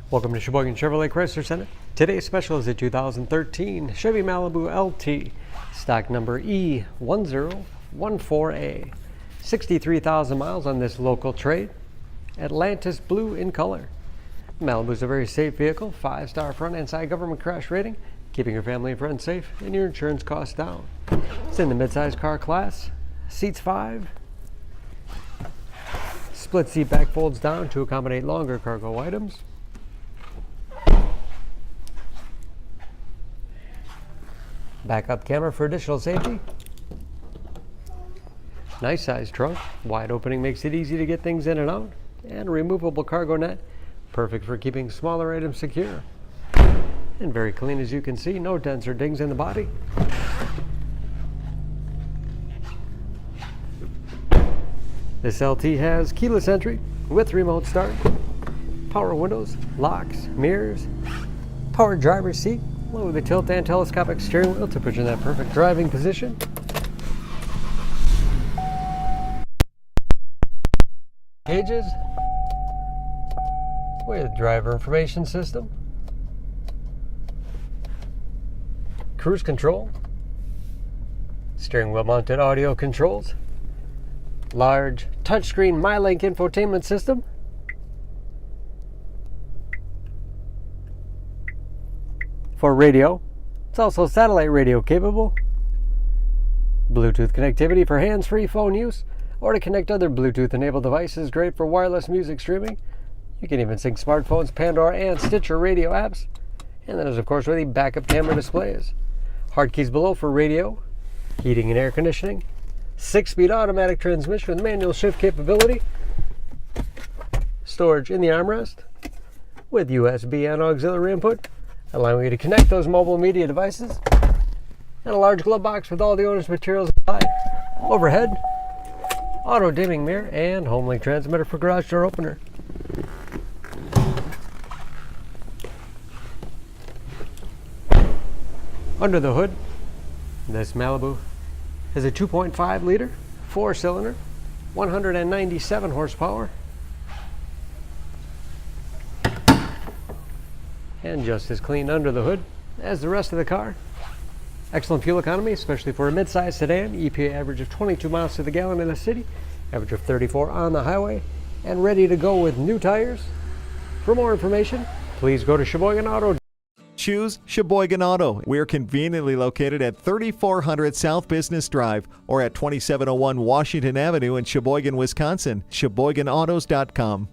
Welcome to Sheboygan Chevrolet Chrysler Center. Today's special is a 2013 Chevy Malibu LT, stock number E1014A. 63,000 miles on this local trade. Atlantis blue in color. Malibu is a very safe vehicle, 5-star front and side government crash rating, keeping your family and friends safe and your insurance costs down. It's in the midsize car class, seats 5. Split seat back folds down to accommodate longer cargo items. Backup camera for additional safety. Nice size trunk. Wide opening makes it easy to get things in and out. And a removable cargo net, perfect for keeping smaller items secure. And very clean, as you can see. No dents or dings in the body. This LT has keyless entry with remote start, power windows, locks, mirrors, power driver's seat, along with a tilt and telescopic steering wheel to put you in that perfect driving position. Gauges with driver information system, cruise control, steering wheel mounted audio controls, large touchscreen MyLink infotainment system, for radio. It's also satellite radio capable, Bluetooth connectivity for hands-free phone use or to connect other Bluetooth enabled devices, great for wireless music streaming. You can even sync smartphones, Pandora and Stitcher radio apps. And then there's of course where the backup camera display is. Hard keys below for radio, heating and air conditioning, 6-speed automatic transmission with manual shift capability, storage in the armrest with USB and auxiliary input, allowing you to connect those mobile media devices, and a large glove box with all the owner's materials inside. Overhead, auto dimming mirror, and home link transmitter for garage door opener. Under the hood, this Malibu is a 2.5 liter, 4-cylinder, 197 horsepower, and just as clean under the hood as the rest of the car. Excellent fuel economy, especially for a midsize sedan. EPA average of 22 miles to the gallon in the city, average of 34 on the highway, and ready to go with new tires. For more information, please go to Sheboygan Auto. Choose Sheboygan Auto. We're conveniently located at 3400 South Business Drive or at 2701 Washington Avenue in Sheboygan, Wisconsin. SheboyganAutos.com.